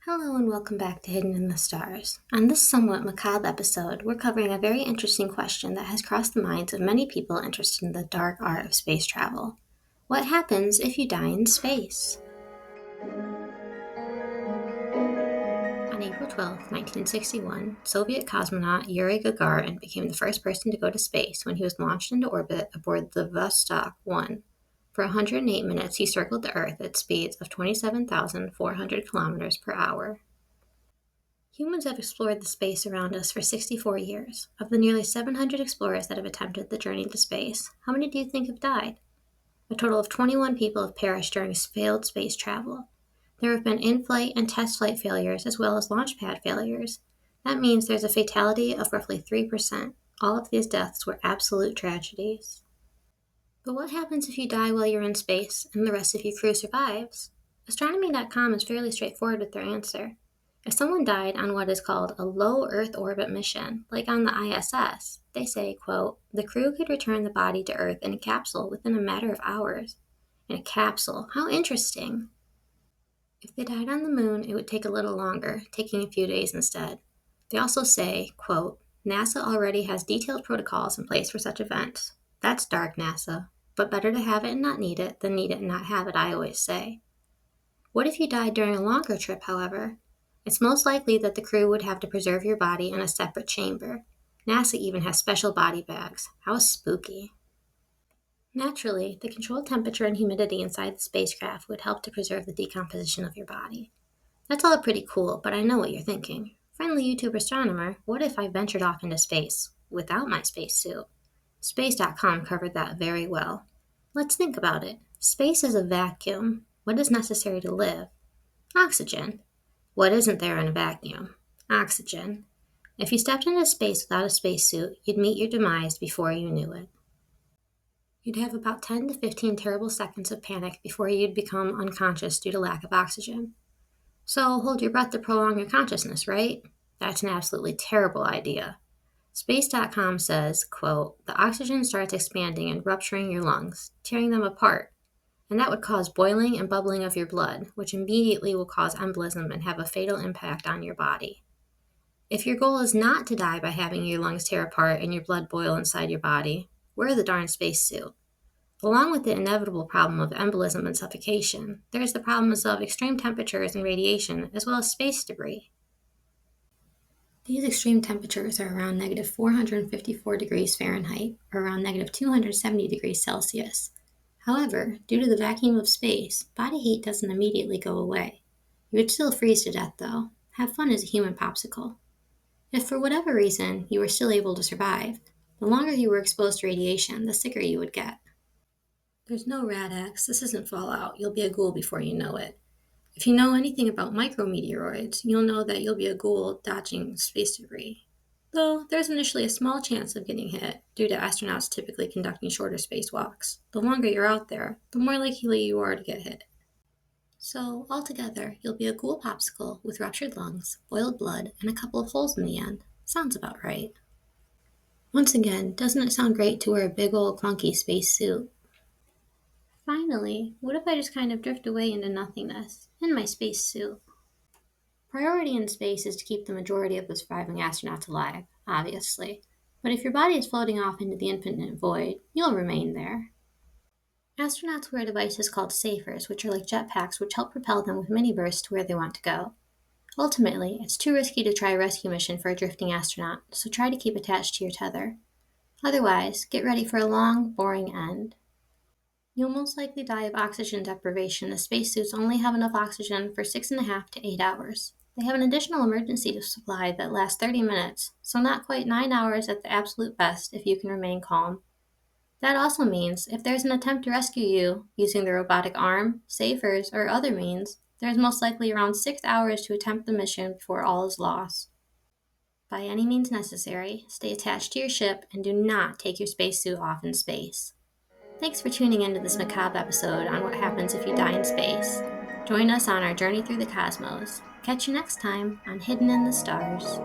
Hello and welcome back to Hidden in the Stars. On this somewhat macabre episode, we're covering a very interesting question that has crossed the minds of many people interested in the dark art of space travel. What happens if you die in space? On April 12, 1961, Soviet cosmonaut Yuri Gagarin became the first person to go to space when he was launched into orbit aboard the Vostok 1. For 108 minutes, he circled the Earth at speeds of 27,400 kilometers per hour. Humans have explored the space around us for 64 years. Of the nearly 700 explorers that have attempted the journey to space, how many do you think have died? A total of 21 people have perished during failed space travel. There have been in-flight and test flight failures as well as launch pad failures. That means there's a fatality of roughly 3%. All of these deaths were absolute tragedies. But what happens if you die while you're in space and the rest of your crew survives? Astronomy.com is fairly straightforward with their answer. If someone died on what is called a low Earth orbit mission, like on the ISS, they say, quote, the crew could return the body to Earth in a capsule within a matter of hours. In a capsule? How interesting. If they died on the moon, it would take a little longer, taking a few days instead. They also say, quote, NASA already has detailed protocols in place for such events. That's dark, NASA. But better to have it and not need it than need it and not have it, I always say. What if you died during a longer trip, however? It's most likely that the crew would have to preserve your body in a separate chamber. NASA even has special body bags. How spooky. Naturally, the controlled temperature and humidity inside the spacecraft would help to preserve the decomposition of your body. That's all pretty cool, but I know what you're thinking. Friendly YouTube astronomer, what if I ventured off into space without my spacesuit? Space.com covered that very well. Let's think about it. Space is a vacuum. What is necessary to live? Oxygen. What isn't there in a vacuum? Oxygen. If you stepped into space without a spacesuit, you'd meet your demise before you knew it. You'd have about 10 to 15 terrible seconds of panic before you'd become unconscious due to lack of oxygen. So hold your breath to prolong your consciousness, right? That's an absolutely terrible idea. Space.com says, quote, the oxygen starts expanding and rupturing your lungs, tearing them apart, and that would cause boiling and bubbling of your blood, which immediately will cause embolism and have a fatal impact on your body. If your goal is not to die by having your lungs tear apart and your blood boil inside your body, wear the darn spacesuit. Along with the inevitable problem of embolism and suffocation, there is the problems of extreme temperatures and radiation, as well as space debris. These extreme temperatures are around negative 454 degrees Fahrenheit, or around negative 270 degrees Celsius. However, due to the vacuum of space, body heat doesn't immediately go away. You would still freeze to death, though. Have fun as a human popsicle. If for whatever reason you were still able to survive, the longer you were exposed to radiation, the sicker you would get. There's no Rad-X, this isn't Fallout, you'll be a ghoul before you know it. If you know anything about micrometeoroids, you'll know that you'll be a ghoul dodging space debris. Though there's initially a small chance of getting hit due to astronauts typically conducting shorter spacewalks. The longer you're out there, the more likely you are to get hit. So, altogether, you'll be a ghoul popsicle with ruptured lungs, boiled blood, and a couple of holes in the end. Sounds about right. Once again, doesn't it sound great to wear a big old clunky space suit? Finally, what if I just kind of drift away into nothingness, in my space suit? Priority in space is to keep the majority of the surviving astronauts alive, obviously. But if your body is floating off into the infinite void, you'll remain there. Astronauts wear devices called safers, which are like jetpacks which help propel them with mini bursts to where they want to go. Ultimately, it's too risky to try a rescue mission for a drifting astronaut, so try to keep attached to your tether. Otherwise, get ready for a long, boring end. You'll most likely die of oxygen deprivation as spacesuits only have enough oxygen for 6.5 to 8 hours. They have an additional emergency supply that lasts 30 minutes, so not quite 9 hours at the absolute best if you can remain calm. That also means if there's an attempt to rescue you using the robotic arm, safers, or other means, there's most likely around 6 hours to attempt the mission before all is lost. By any means necessary, stay attached to your ship and do not take your spacesuit off in space. Thanks for tuning into this macabre episode on what happens if you die in space. Join us on our journey through the cosmos. Catch you next time on Hidden in the Stars.